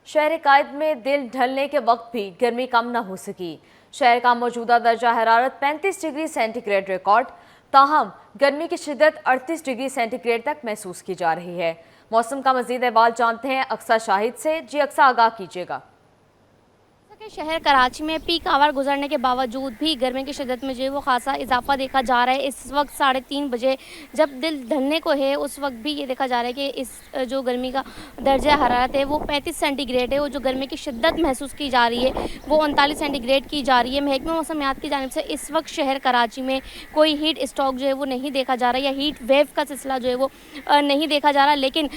शहर कायद में दिल ढलने के वक्त भी गर्मी कम न हो सकी। शहर का मौजूदा दर्जा हरारत 35 डिग्री सेंटीग्रेड रिकॉर्ड, ताहम गर्मी की शिद्दत 38 डिग्री सेंटीग्रेड तक महसूस की जा रही है। मौसम का मजीद अहवाल जानते हैं अक्सा शाहिद से। जी अक्सा, आगाह कीजिएगा। शहर कराची में पीक आवर गुजरने के बावजूद भी गर्मी की शिद्दत में जो है वो खासा इजाफा देखा जा रहा है। इस वक्त 3:30 बजे जब दिल ढलने को है उस वक्त भी ये देखा जा रहा है कि इस जो गर्मी का दर्जा हरारत है वो 35 सेंटीग्रेड है और जो गर्मी की शिद्दत महसूस की जा रही है वो 39 सेंटीग्रेड की जा रही है। महकमा मौसमियात की जानिब से इस वक्त शहर कराची में कोई हीट स्ट्रोक जो है वो नहीं देखा जा रहा या हीट वेव का सिलसिला जो है वो नहीं देखा जा रहा। लेकिन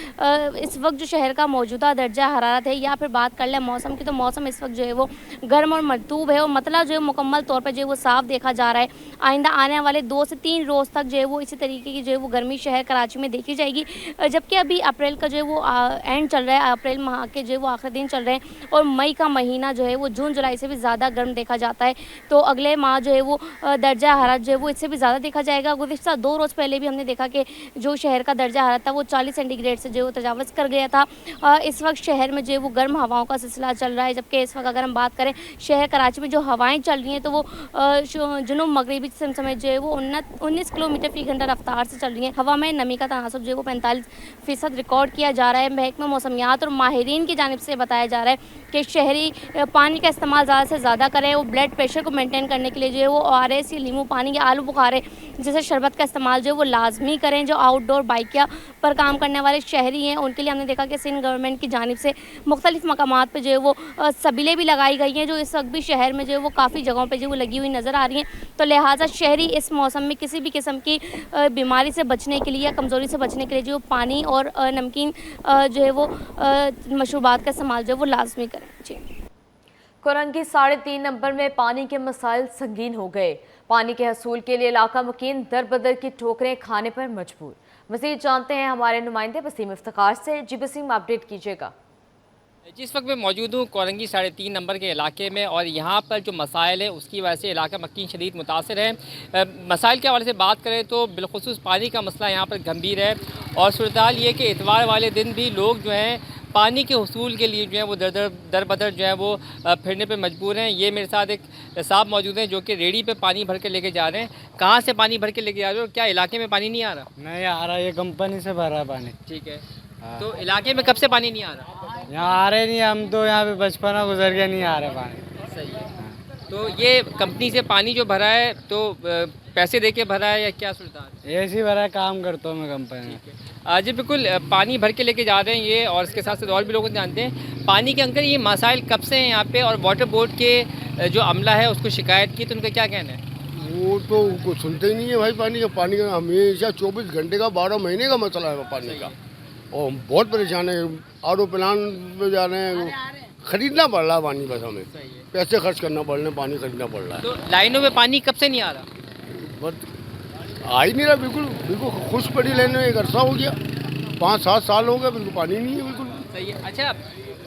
इस वक्त जो शहर का मौजूदा दर्जा हरारत है या फिर बात कर लें मौसम की, तो मौसम इस वक्त जो है वो गर्म और मरतूब है और मतलब जो है मुकम्मल तौर पर जो है वो साफ देखा जा रहा है। आइंदा आने वाले 2 से 3 रोज़ तक जो है वो इसी तरीके की जो है वो गर्मी शहर कराची में देखी जाएगी। जबकि अभी अप्रैल का जो है वो एंड चल रहा है, अप्रैल माह के जो है वो आखिरी दिन चल रहे हैं और मई का महीना जो है वो जून जुलाई से भी ज़्यादा गर्म देखा जाता है। तो अगले माह जो है वो दर्जा हरारत जो है वो इससे भी ज़्यादा देखा जाएगा। गुज़िश्ता 2 रोज़ पहले भी हमने देखा कि जो शहर का दर्जा हरारत था वो 40 सेंटीग्रेड से जो है वो तजावज़ कर गया था। इस वक्त शहर में जो है वो गर्म हवाओं का सिलसिला चल रहा है। जबकि इस वक्त अगर हम बात करें शहर कराची में जो हवाएं चल रही हैं तो वो जुनूब मगरबी समय जो है वो 19 किलोमीटर फी घंटा रफ्तार से चल रही हैं। हवा में नमी का तनासब जो है वो 45% रिकॉर्ड किया जा रहा है। महकमा मौसमियात और माहिरीन की जानिब से बताया जा रहा है कि शहरी पानी का इस्तेमाल ज़्यादा से ज़्यादा करें और ब्लड प्रेशर को मेंटेन करने के लिए जो है वो ORS या नींबू पानी या आलू बुखारे जैसे शरबत का इस्तेमाल जो है वो लाजमी करें। जो आउटडोर बाइकिया पर काम करने वाले शहरी हैं उनके लिए हमने देखा कि सिंध गवर्नमेंट की जानिब से मुख्तलिफ मकामात पर जो है वो सबीलें भी लगाई गई हैं जो इस वक्त भी शहर में जो है वो काफ़ी जगहों पे जो वो लगी हुई नज़र आ रही हैं। तो लिहाजा शहरी इस मौसम में किसी भी किस्म की बीमारी से बचने के लिए या कमज़ोरी से बचने के लिए जो पानी और नमकीन जो है वो मशरूबात का इस्तेमाल जो है वो लाजमी करें। जी, कोरंगी 3.5 नंबर में पानी के मसाइल संगीन हो गए। पानी के हसूल के लिए इलाका मकीन दर बदर की ठोकरें खाने पर मजबूर। मज़ीद जानते हैं हमारे नुमाइंदे वसीम इफ्तिखार से। जी वसीम, अपडेट कीजिएगा। जिस वक्त मैं मौजूद हूँ कोरंगी 3.5 नंबर के इलाके में और यहाँ पर जो मसाइल है उसकी वजह से इलाका मकीन शदीद मुतासर है। मसाइल के हवाले से बात करें तो बिलखुसूस पानी का मसला यहाँ पर गंभीर है और सूरत हाल ये कि इतवार वाले दिन भी लोग जो हैं पानी के हसूल के लिए जो है वो दर बदर जो है वो फिरने पे मजबूर हैं। ये मेरे साथ एक साहब मौजूद हैं जो कि रेडी पे पानी भर के लेके जा रहे हैं। कहाँ से पानी भर के लेके जा रहे हो? क्या इलाके में पानी नहीं आ रहा? नहीं आ रहा, ये कंपनी से भर रहा है पानी। ठीक है, तो इलाके में कब से पानी नहीं आ रहा? यहाँ आ रहे नहीं, हम तो यहाँ पे बचपना गुजर गया, नहीं आ रहा पानी। सही है। तो ये कंपनी से पानी जो भरा है तो पैसे दे के भरा है या क्या सूरत है? ऐसे ही भरा है, काम करता हूँ मैं कंपनी में। जी बिल्कुल, पानी भर के लेके जा रहे हैं ये और इसके साथ साथ और भी लोग जानते हैं पानी के अंकल ये मसाइल कब से हैं यहाँ पे और वाटर बोर्ड के जो अमला है उसको शिकायत की तो उनका क्या कहना है? वो तो कुछ सुनते ही नहीं है भाई। पानी का हमेशा 24 घंटे का 12 महीने का मसला है पानी का और बहुत परेशान है। RO प्लान पे जा रहे हैं, खरीदना पड़ रहा है पानी, बस हमें पैसे खर्च करना पड़ रहे हैं, पानी खरीदना पड़ रहा है। तो लाइनों में पानी कब से नहीं आ रहा? बस आ ही नहीं रहा, बिल्कुल खुश पड़ी लेने। एक अरसा हो गया, 5-7 साल हो गए, बिल्कुल पानी नहीं है बिल्कुल। सही है। अच्छा,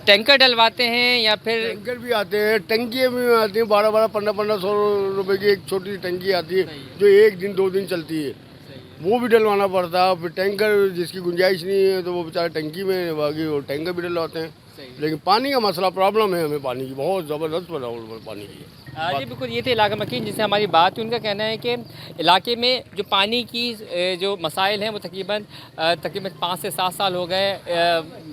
टैंकर डलवाते हैं या फिर? टैंकर भी आते हैं, टंकी भी आती हैं, 12-12, 1500 रुपए की एक छोटी टंकी आती है जो 1 दिन 2 दिन चलती है, वो भी डलवाना पड़ता है। फिर टैंकर जिसकी गुंजाइश नहीं है तो वो बेचारे टंकी में, बाकी वो टैंकर भी डलवाते हैं। लेकिन पानी का मसला प्रॉब्लम है, हमें पानी की बहुत ज़बरदस्त प्रॉब्लम पानी की है। जी बिल्कुल, ये थे इलाका मकीन जिनसे हमारी बात हुई। उनका कहना है कि इलाके में जो पानी की जो मसाइल हैं वो तकरीबन 5 से 7 साल हो गए,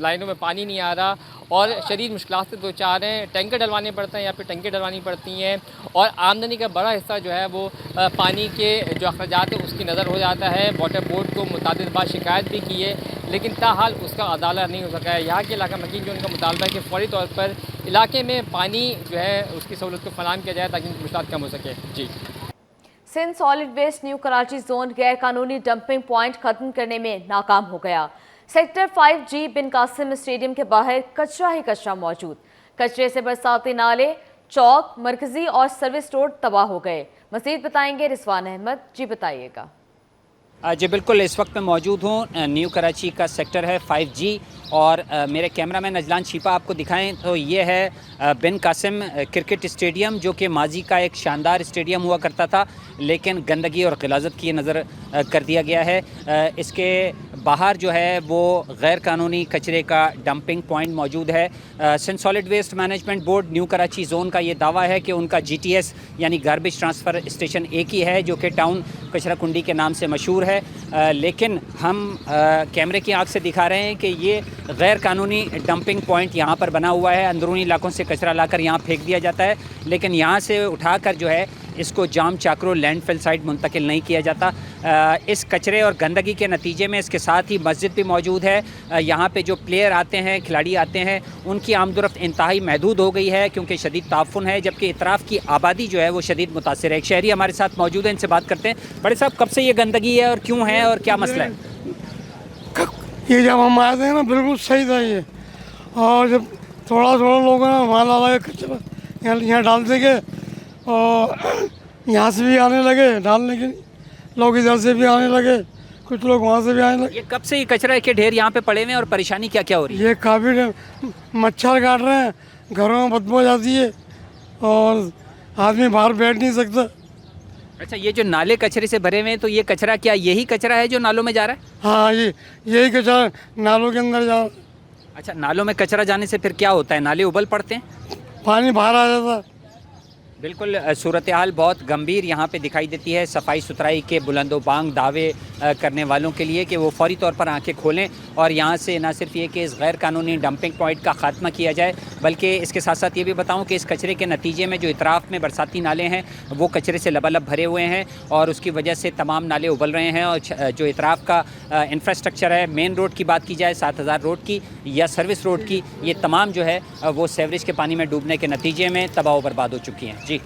लाइनों में पानी नहीं आ रहा और शदीद मुश्किलात से 2-4 हैं। टैंकर डलवाने पड़ते हैं या फिर टंकी डलवानी पड़ती हैं और आमदनी का बड़ा हिस्सा जो है वो पानी के जो अखराजात है उसकी नज़र हो जाता है। वाटर बोर्ड को मुतअद्दिद बार शिकायत भी की है लेकिन ताहाल उसका अदाला नहीं हो सका है। यहाँ के इलाका मकीन जो उनका मुतालबा है कि फौरी तौर पर इलाके में पानी जो है उसकी सहूलत को फराहम किया जाए ताकि मुश्किलात कम हो सके। जी, Sindh solid waste new Karachi zone गैर कानूनी डंपिंग पॉइंट खत्म करने में नाकाम हो गया। सेक्टर 5G बिन कासिम स्टेडियम के बाहर कचरा ही कचरा मौजूद। कचरे से बरसाती नाले, चौक, मरकजी और सर्विस रोड तबाह हो गए। मज़ीद बताएंगे रिजवान अहमद। जी बताइएगा। जी बिल्कुल, इस वक्त मैं मौजूद हूँ न्यू कराची का सेक्टर है 5G और मेरे कैमरामैन अजलान छिपा आपको दिखाएं तो ये है बिन कासिम क्रिकेट स्टेडियम जो कि माजी का एक शानदार स्टेडियम हुआ करता था लेकिन गंदगी और ग़िलाज़त की नज़र कर दिया गया है। इसके बाहर जो है वो गैर कानूनी कचरे का डंपिंग पॉइंट मौजूद है। Sindh solid waste management board new Karachi zone का ये दावा है कि उनका GTS यानी गार्बेज ट्रांसफ़र स्टेशन एक ही है जो कि टाउन कचरा कुंडी के नाम से मशहूर है, लेकिन हम कैमरे की आँख से दिखा रहे हैं कि ये गैर कानूनी डंपिंग पॉइंट यहाँ पर बना हुआ है। अंदरूनी इलाकों से कचरा लाकर यहाँ फेंक दिया जाता है, लेकिन यहाँ से उठाकर जो है इसको जाम चाकरो लैंडफिल साइट मुंतकिल नहीं किया जाता। इस कचरे और गंदगी के नतीजे में इसके साथ ही मस्जिद भी मौजूद है। यहाँ पे जो प्लेयर आते हैं, खिलाड़ी आते हैं, उनकी आमदोरफ्त इंतहाई महदूद हो गई है क्योंकि शदीद ताफुन है, जबकि इतराफ़ की आबादी जो है वो शदीद मुतासिर है। एक शहरी हमारे साथ मौजूद है, इनसे बात करते हैं। बड़े साहब, कब से ये गंदगी है और क्यों है और क्या मसला है? ये जब हम आए थे ना बिल्कुल सही था ये, और जब थोड़ा थोड़ा लोग ना वहाँ लगा कचरा यहाँ डालते गए और यहाँ से भी आने लगे डालने के लिए, लोग इधर से भी आने लगे, कुछ लोग वहाँ से भी आने लगे। ये कब से ये कचरा के ढेर यहाँ पे पड़े हुए हैं और परेशानी क्या क्या हो रही है? ये काफ़ी मच्छर काट रहे हैं, घरों में बदबू जाती है और आदमी बाहर बैठ नहीं सकता। अच्छा, ये जो नाले कचरे से भरे हुए हैं, तो ये कचरा क्या यही कचरा है जो नालों में जा रहा है? हाँ, यही कचरा नालों के अंदर जा। अच्छा, नालों में कचरा जाने से फिर क्या होता है? नाले उबल पड़ते हैं, पानी बाहर आ जाता। बिल्कुल सूरत हाल बहुत गंभीर यहाँ पे दिखाई देती है सफाई सुथराई के बुलंदो बांग दावे करने वालों के लिए कि वो फौरी तौर पर आंखें खोलें और यहाँ से न सिर्फ ये कि इस गैर कानूनी डंपिंग पॉइंट का ख़ात्मा किया जाए, बल्कि इसके साथ साथ ये भी बताऊँ कि इस कचरे के नतीजे में जो इतराफ़ में बरसाती नाले हैं वो कचरे से लबालब भरे हुए हैं और उसकी वजह से तमाम नाले उबल रहे हैं। और जो इतराफ़ का इंफ्रास्ट्रक्चर है, मेन रोड की बात की जाए 7000 रोड की या सर्विस रोड की, ये तमाम जो है वो सीवरेज के पानी में डूबने के नतीजे में तबाह व बर्बाद हो चुकी हैं। जी,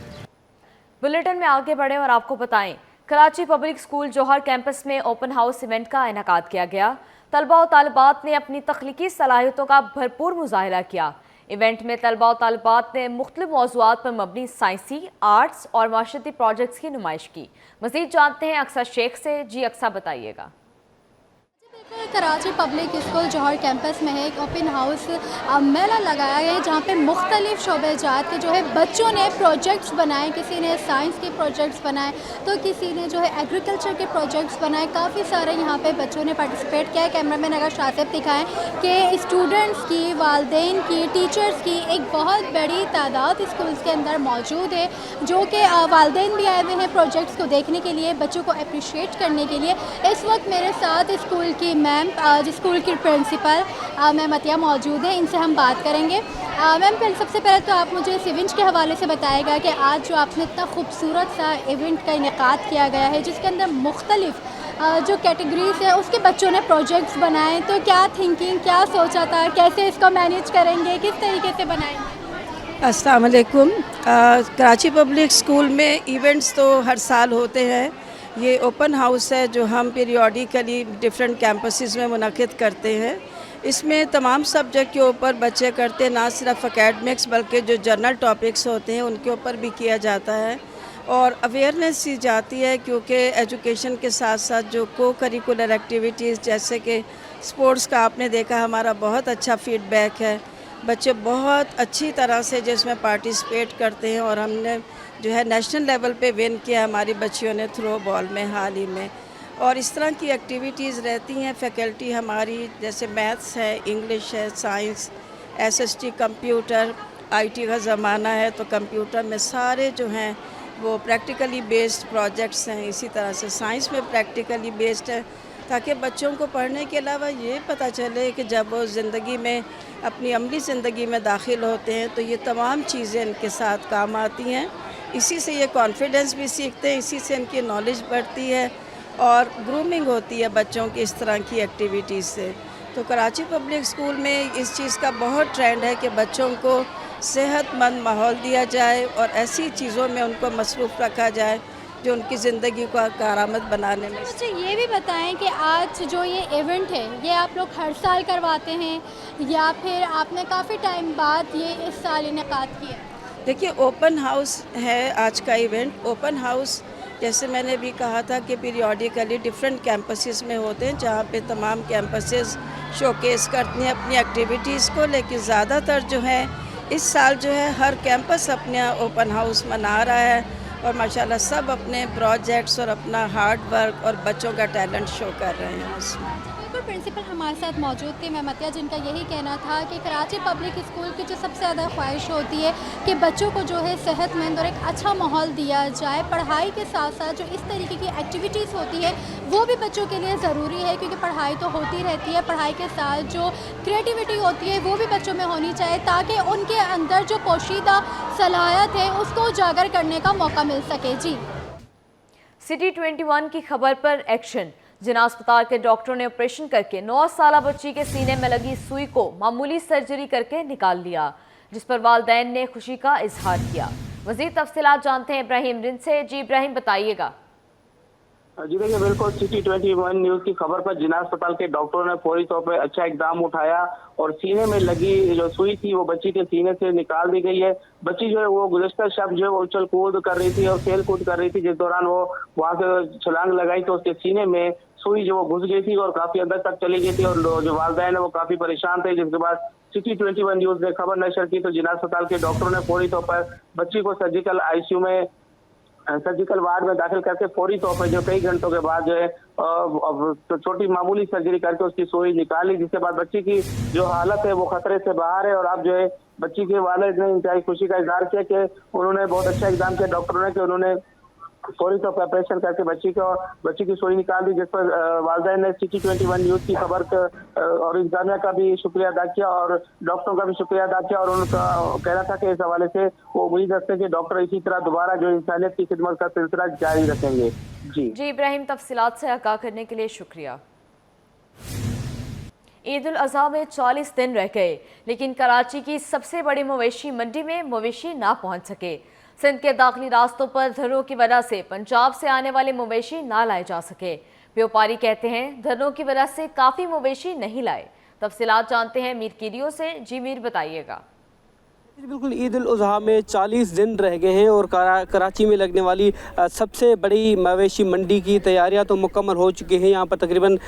बुलेटिन में आगे बढ़ें और आपको बताएं, कराची पब्लिक स्कूल जौहर कैंपस में ओपन हाउस इवेंट का इनेकाद किया गया। तलबा और तालिबात ने अपनी तख्लीकी सलाहियतों का भरपूर मुजाहिरा किया। इवेंट में तलबा और तालिबात ने मुख्तलिफ मौज़ूआत पर मबनी साइंसी, आर्ट्स और माशरती प्रोजेक्ट्स की नुमाइश की। मज़ीद जानते हैं अक्सा शेख से। जी अक्सा, बताइएगा। कराची पब्लिक स्कूल जौहर कैंपस में है एक ओपन हाउस मेला लगाया गया है जहाँ पे मुख्तलिफ शोबे जात के जो है बच्चों ने प्रोजेक्ट्स बनाए। किसी ने साइंस के प्रोजेक्ट्स बनाए तो किसी ने जो है एग्रीकल्चर के प्रोजेक्ट्स बनाए। काफ़ी सारे यहाँ पे बच्चों ने पार्टिसिपेट किया है। कैमरामैन अगर शासिब दिखाएं कि स्टूडेंट्स की, वालदेन की, टीचर्स की एक बहुत बड़ी तादाद स्कूल्स के अंदर मौजूद है, जो कि वालदेन भी आए हुए हैं प्रोजेक्ट्स को देखने के लिए, बच्चों को अप्रिशिएट करने के लिए। इस वक्त मेरे साथ स्कूल की मैम, स्कूल की प्रिंसिपल मैम अतिया मौजूद है, इनसे हम बात करेंगे। मैम, सबसे पहले तो आप मुझे इस इवेंट के हवाले से बताएगा कि आज जो आपने इतना खूबसूरत सा इवेंट का इनेकाद किया गया है जिसके अंदर मुख्तलिफ जो कैटेगरीज है उसके बच्चों ने प्रोजेक्ट्स बनाए, तो क्या थिंकिंग, क्या सोचा था, कैसे इसको मैनेज करेंगे, किस तरीके से बनाएंगे? अस्सलाम वालेकुम। कराची पब्लिक स्कूल में इवेंट्स तो हर साल होते हैं। ये ओपन हाउस है जो हम पीरियोडिकली डिफरेंट कैंपसेस में मुनक़िद करते हैं। इसमें तमाम सब्जेक्ट के ऊपर बच्चे करते हैं, ना सिर्फ एकेडमिक्स बल्कि जो जर्नल टॉपिक्स होते हैं उनके ऊपर भी किया जाता है और अवेयरनेस दी जाती है, क्योंकि एजुकेशन के साथ साथ जो को करिकुलर एक्टिविटीज़ जैसे कि स्पोर्ट्स का आपने देखा, हमारा बहुत अच्छा फीडबैक है। बच्चे बहुत अच्छी तरह से जिसमें पार्टिसिपेट करते हैं और हमने जो है नेशनल लेवल पे विन किया हमारी बच्चियों ने थ्रो बॉल में हाल ही में। और इस तरह की एक्टिविटीज़ रहती हैं। फैकल्टी हमारी जैसे मैथ्स है, इंग्लिश है, साइंस, SST, कंप्यूटर, IT का ज़माना है तो कंप्यूटर में सारे जो हैं वो प्रैक्टिकली बेस्ड प्रोजेक्ट्स हैं। इसी तरह से साइंस में प्रैक्टिकली बेस्ड है ताकि बच्चों को पढ़ने के अलावा ये पता चले कि जब वो ज़िंदगी में अपनी अमली ज़िंदगी में दाखिल होते हैं तो ये तमाम चीज़ें इनके साथ काम आती हैं। इसी से ये कॉन्फिडेंस भी सीखते हैं, इसी से इनकी नॉलेज बढ़ती है और ग्रूमिंग होती है बच्चों की इस तरह की एक्टिविटीज़ से। तो कराची पब्लिक स्कूल में इस चीज़ का बहुत ट्रेंड है कि बच्चों को सेहतमंद माहौल दिया जाए और ऐसी चीज़ों में उनको मसरूफ़ रखा जाए जो उनकी ज़िंदगी को कारआमद बनाने में। अच्छा, ये भी बताएं कि आज जो ये इवेंट है ये आप लोग हर साल करवाते हैं या फिर आपने काफ़ी टाइम बाद ये इस साल इनेकाद किया? देखिए, ओपन हाउस है आज का इवेंट। ओपन हाउस जैसे मैंने भी कहा था कि पीरियोडिकली डिफरेंट कैंपसेस में होते हैं जहाँ पे तमाम कैंपसेस शोकेस करती हैं अपनी एक्टिविटीज़ को, लेकिन ज़्यादातर जो है इस साल जो है हर कैंपस अपना ओपन हाउस मना रहा है और माशाल्लाह सब अपने प्रोजेक्ट्स और अपना हार्ड वर्क और बच्चों का टैलेंट शो कर रहे हैं उसमें। बिल्कुल प्रिंसिपल हमारे साथ मौजूद थे मेहमतिया, जिनका यही कहना था कि कराची पब्लिक स्कूल की जो सबसे ज़्यादा ख्वाहिश होती है कि बच्चों को जो है सेहतमंद और एक अच्छा माहौल दिया जाए। पढ़ाई के साथ साथ जो इस तरीके की एक्टिविटीज़ होती है वो भी बच्चों के लिए ज़रूरी है, क्योंकि पढ़ाई तो होती रहती है, पढ़ाई के साथ जो क्रिएटिविटी होती है वो भी बच्चों में होनी चाहिए, ताकि उनके अंदर जो पोशीदा सलाहियत है उसको उजागर करने का मौका मिल सके। जी, सिटी 21 की खबर पर एक्शन। जिना अस्पताल के डॉक्टरों ने ऑपरेशन करके 9 साला बच्ची के सीने में लगी सुई को मामूली सर्जरी करके निकाल लिया, जिस पर वालिदैन ने खुशी का इजहार किया। मज़ीद तफसीलात जानते हैं इब्राहिम रिंद से। जी इब्राहिम, बताइएगा। जी देखिए, बिल्कुल सिटी 21 न्यूज़ की खबर पर जिना अस्पताल के डॉक्टरों ने फौरी तौर पर अच्छा इकदाम उठाया और सीने में लगी जो सुई थी वो बच्ची के सीने से निकाल दी गई है। बच्ची जो है वो गुज़श्ता शब जो है वो उछल कूद कर रही थी और खेल कूद कर रही थी, जिस दौरान वो वहाँ से छलांग लगाई तो उसके सीने में सुई जो वो घुस गई थी और काफ़ी अंदर तक चली गई थी और जो वालिदैन है वो काफ़ी परेशान थे। जिसके बाद सिटी 21 न्यूज़ ने खबर नशर की तो जिना अस्पताल के डॉक्टरों ने फौरी तौर पर बच्ची को सर्जिकल वार्ड में दाखिल करके फौरी तौर पर जो कई घंटों के बाद जो है तो छोटी मामूली सर्जरी करके उसकी सुई निकाली, जिसके बाद बच्ची की जो हालत है वो खतरे से बाहर है। और अब जो है बच्ची के वालिद ने इंतहाई खुशी का इजहार किया कि उन्होंने बहुत अच्छा इकदाम किया डॉक्टरों ने कि उन्होंने फौरी तौर पर ऑपरेशन करके बच्ची की सुई निकाल दी, जिस पर वालिदैन ने सिटी 21 न्यूज़ की खबर और इंतजामिया का भी शुक्रिया अदा किया और डॉक्टरों का भी शुक्रिया अदा किया। और उनका कहना था कि इस हवाले से वो उम्मीद रखते हैं कि डॉक्टर इसी तरह दोबारा जो इंसानियत की खिदमत का सिलसिला जारी रखेंगे। जी इब्राहिम, तफसीलात से आगाह करने के लिए शुक्रिया। ईद उल अज़हा में 40 दिन रह गए, लेकिन कराची की सबसे बड़ी मवेशी मंडी में मवेशी ना पहुंच सके। सिंध के दाखिली रास्तों पर धरनों की वजह से पंजाब से आने वाले मवेशी ना लाए जा सके। व्यापारी कहते हैं धरनों की वजह से काफ़ी मवेशी नहीं लाए। तफसीलात जानते हैं मीर कीरियो से। जी मीर, बताइएगा। बिल्कुल, ईद उल अज़हा में 40 दिन रह गए हैं और कराची में लगने वाली सबसे बड़ी मवेशी मंडी की तैयारियां तो मुकम्मल हो चुकी हैं। यहाँ पर तकरीबन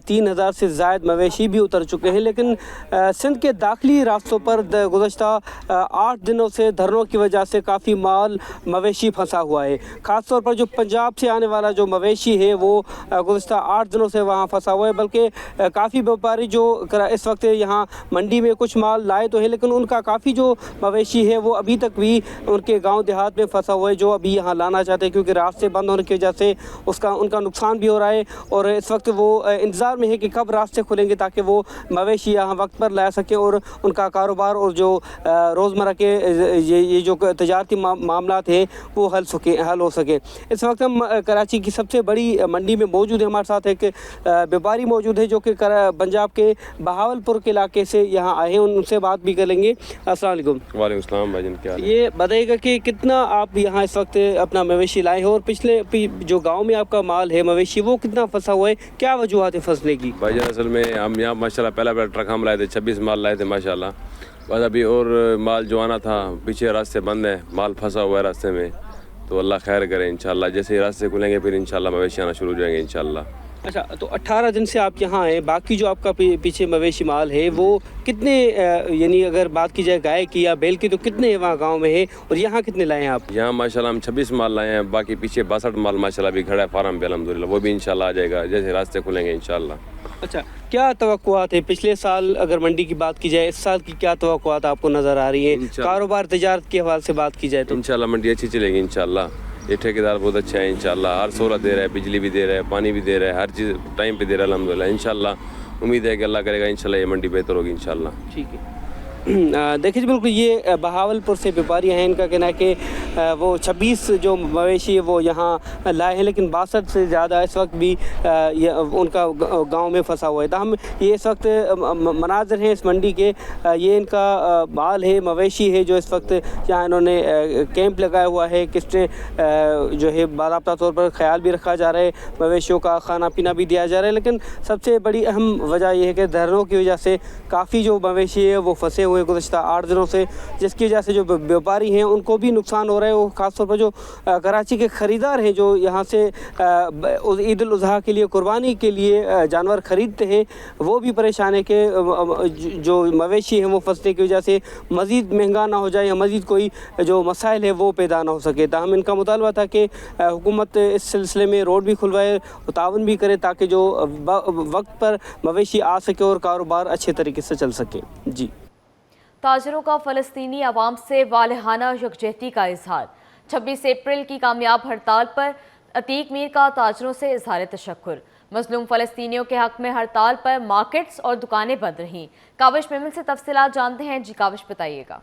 3000 से ज़ायद मवेशी भी उतर चुके हैं, लेकिन सिंध के दाखिली रास्तों पर गुज़श्ता 8 दिनों से धरनों की वजह से काफ़ी माल मवेशी फंसा हुआ है। ख़ास तौर पर जो पंजाब से आने वाला जो मवेशी है वो गुज़श्ता 8 दिनों से वहाँ फंसा हुआ है, बल्कि काफ़ी व्यापारी जो इस वक्त यहाँ मंडी में कुछ माल लाए तो है, लेकिन उनका काफ़ी जो मवेशी है वो अभी तक भी उनके गांव देहात में फंसा हुआ है, जो अभी यहाँ लाना चाहते हैं, क्योंकि रास्ते बंद होने की वजह से उनका नुकसान भी हो रहा है। और इस वक्त वो इंतज़ार में है कि कब रास्ते खुलेंगे ताकि वो मवेशी यहाँ वक्त पर ला सकें और उनका कारोबार और जो रोज़मर्रा के ये जो तजारती मामलात हैं वो हल हो सके। इस वक्त हम कराची की सबसे बड़ी मंडी में मौजूद है। हमारे साथ एक व्यापारी मौजूद है जो कि पंजाब के बहावलपुर के इलाके से यहाँ आए हैं, उनसे बात भी करेंगे। अस्सलाम वालेकुम। वालेकुम सलाम भाईजान, क्या हाल है? ये बताइएगा कि कितना आप यहाँ इस वक्त अपना मवेशी लाए हो और पिछले जो गांव में आपका माल है मवेशी वो कितना फंसा हुआ है, क्या वजूहत है फंसने की? भाईजान असल में हम यहाँ माशाल्लाह पहला ट्रक हम लाए थे, 26 माल लाए थे माशाल्लाह। बस अभी और माल जो आना था, पीछे रास्ते बंद है, माल फंसा हुआ है रास्ते में, तो अल्लाह खैर करे इंशाल्लाह। जैसे ही रास्ते खुलेंगे फिर इंशाल्लाह मवेशी आना शुरू हो जाएंगे इंशाल्लाह। अच्छा, तो 18 दिन से आप यहाँ आए, बाकी जो आपका पीछे मवेशी माल है वो कितने, यानी अगर बात की जाए गाय की या बैल की, तो कितने वहाँ गांव में है और यहाँ कितने लाए हैं आप? यहाँ माशाल्लाह हम 26 माल लाए हैं, बाकी पीछे 62 माल माशाल्लाह भी खड़ा है फार्म पे अल्हम्दुलिल्लाह, वो भी इंशाल्लाह आ जाएगा जैसे रास्ते खुलेंगे इंशाल्लाह। अच्छा, क्या तवक्कुआत है पिछले साल अगर मंडी की बात की जाए, इस साल की क्या तवक्कुआत आपको नज़र आ रही है? कारोबार तजारत के हवाले से बात की जाए तो इंशाल्लाह मंडी अच्छी चलेगी इंशाल्लाह। ये ठेकेदार बहुत अच्छा है इंशाल्लाह, हर सहूलत दे रहा है, बिजली भी दे रहा है, पानी भी दे रहा है, हर चीज़ टाइम पे दे रहा है अल्हम्दुलिल्लाह। इंशाल्लाह उम्मीद है कि अल्लाह करेगा इंशाल्लाह ये मंडी बेहतर होगी इंशाल्लाह। ठीक है। देखिए बिल्कुल, ये बहावलपुर से व्यापारी हैं, इनका कहना है कि वो 26 जो मवेशी है वो यहाँ लाए हैं, लेकिन 62 से ज़्यादा इस वक्त भी उनका गांव में फंसा हुआ है। तो हम ये इस वक्त मनाज़र हैं इस मंडी के, ये इनका माल है, मवेशी है जो इस वक्त यहाँ इन्होंने कैंप लगाया हुआ है। किसने जो है बाज़ाब्ता तौर पर ख्याल भी रखा जा रहा है, मवेशियों का खाना पीना भी दिया जा रहा है, लेकिन सबसे बड़ी अहम वजह यह है कि धरनों की वजह से काफ़ी जो मवेशी है वो फंसे हुए गुज़श्ता 8 दिनों से, जिसकी वजह से जो व्यापारी हैं उनको भी नुकसान हो रहा है रहा है वो खास तौर पर जो कराची के ख़रीदार हैं, जो यहाँ से ईद उल अज़हा के लिए कुर्बानी के लिए जानवर ख़रीदते हैं, वो भी परेशान है कि जो मवेशी हैं वो फंसने की वजह से मज़ीद महंगा ना हो जाए या मज़ीद कोई जो मसाइल है वो पैदा ना हो सके। ताहम इनका मुतालबा था कि हुकूमत इस सिलसिले में रोड भी खुलवाए, तावन भी करे ताकि जो वक्त पर मवेशी आ सके और कारोबार अच्छे तरीके से चल सके। जी, ताजरों का फ़लस्तीनी अवाम से वालहाना यकजहती का इजहार। 26 अप्रैल की कामयाब हड़ताल पर अतीक मीर का ताजरों से इजहार तशक्कुर। मजलूम फ़लस्तीनियों के हक़ में हड़ताल पर मार्केट्स और दुकानें बंद रहीं। काविश मेमन से तफसीलात जानते हैं। जी काविश, बताइएगा।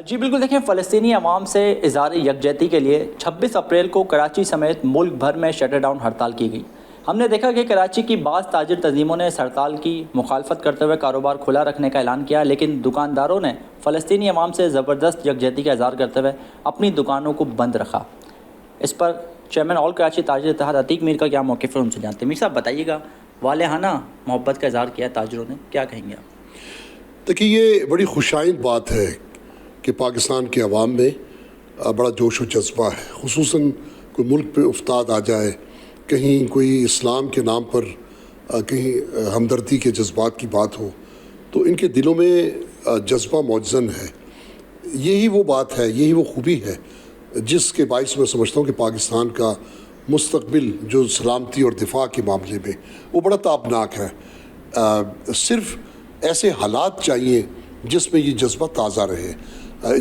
जी बिल्कुल, देखें, फ़लस्तीनी अवाम से इज़हार यकजहती के लिए 26 अप्रैल को कराची समेत मुल्क भर में शटर डाउन हड़ताल की गई। हमने देखा कि कराची की बाज़ ताजिर तंजीमों ने इस हड़ताल की मुखालफत करते हुए कारोबार खुला रखने का ऐलान किया, लेकिन दुकानदारों ने फ़लस्तीनी अवाम से ज़बरदस्त यकजहती का इज़हार करते हुए अपनी दुकानों को बंद रखा। इस पर चेयरमैन ऑल कराची ताजिर इत्तेहाद अतीक मीर का क्या मौक़िफ़ है, उनसे जानते हैं। मीर साहब, बताइएगा, वालेहाना मोहब्बत का इज़हार किया ताजिरों ने, क्या कहेंगे आप? देखिए, ये बड़ी खुशाइन बात है कि पाकिस्तान के अवाम में बड़ा जोश व जज्बा है। खुसूसन कोई मुल्क पे उफ्ताद आ जाए, कहीं कोई इस्लाम के नाम पर कहीं हमदर्दी के जज्बात की बात हो, तो इनके दिलों में जज्बा मौजज़न है। यही वो बात है, यही वो खूबी है जिसके बायस मैं समझता हूँ कि पाकिस्तान का मुस्तक़बिल जो सलामती और दिफा के मामले में वो बड़ा ताबनाक है। सिर्फ़ ऐसे हालात चाहिए जिसमें ये जज्बा ताज़ा रहे,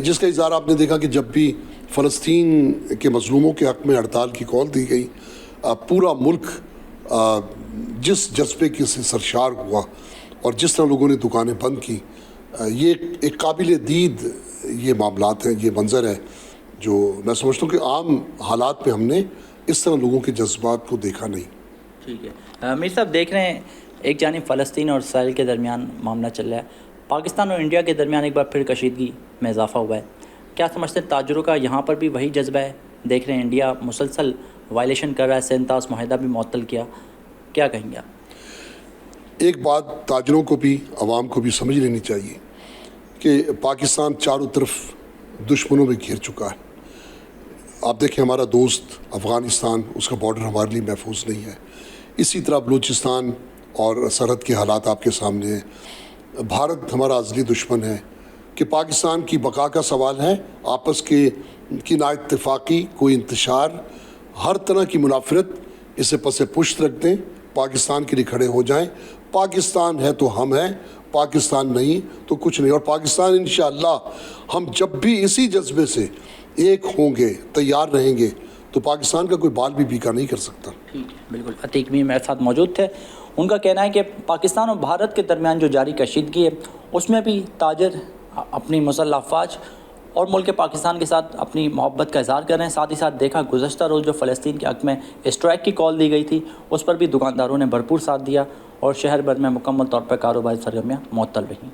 जिसका इज़हार आपने देखा कि जब भी फ़लस्तीन के मज़लूमों के हक़ में हड़ताल की कॉल दी गई, पूरा मुल्क जिस जज्बे के से सरशार हुआ और जिस तरह लोगों ने दुकानें बंद की, ये एक काबिल दीद ये मामलात हैं, ये मंज़र है जो मैं समझता हूँ कि आम हालात में हमने इस तरह लोगों के जज्बात को देखा नहीं। ठीक है मीर साहब, देख रहे हैं एक जानिब फ़लस्तीन और इसराइल के दरमियान मामला चल रहा है, पाकिस्तान और इंडिया के दरमियान एक बार फिर कशीदगी में इजाफा हुआ है। क्या समझते हैं ताजरों का यहाँ पर भी वही जज्बा है? देख रहे हैं इंडिया मुसलसल वायलेशन कर रहा है, सेंतास माहिदा भी मुअत्तल किया, क्या कहेंगे आप? एक बात ताजरों को भी आवाम को भी समझ लेनी चाहिए कि पाकिस्तान चारों तरफ दुश्मनों में घिर चुका है। आप देखें, हमारा दोस्त अफ़गानिस्तान, उसका बॉर्डर हमारे लिए महफूज नहीं है। इसी तरह बलूचिस्तान और सरहद के हालात आपके सामने हैं। भारत हमारा अज़ली दुश्मन है कि पाकिस्तान की बका का सवाल है। आपस की नाइत्तेफाकी, कोई इंतशार, हर तरह की मुनाफरत, इसे पसे पुश्त रख दें, पाकिस्तान के लिए खड़े हो जाएं। पाकिस्तान है तो हम हैं, पाकिस्तान नहीं तो कुछ नहीं। और पाकिस्तान इंशाअल्लाह हम जब भी इसी जज्बे से एक होंगे, तैयार रहेंगे, तो पाकिस्तान का कोई बाल भी बीका नहीं कर सकता। ठीक है, बिल्कुल। अतीक मीर मेरे साथ मौजूद थे। उनका कहना है कि पाकिस्तान और भारत के दरमियान जो जारी कशीदगी है उसमें भी ताजिर अपनी मुसल्लह अफवाज और मुल्क पाकिस्तान के साथ अपनी मोहब्बत का इज़हार कर रहे हैं। साथ ही साथ देखा गुज़श्ता रोज़ जो फ़लस्तीन के हक़ में स्ट्राइक की कॉल दी गई थी, उस पर भी दुकानदारों ने भरपूर साथ दिया और शहर भर में मुकम्मल तौर पर कारोबारी सरगर्मियाँ मुअत्तल रहीं।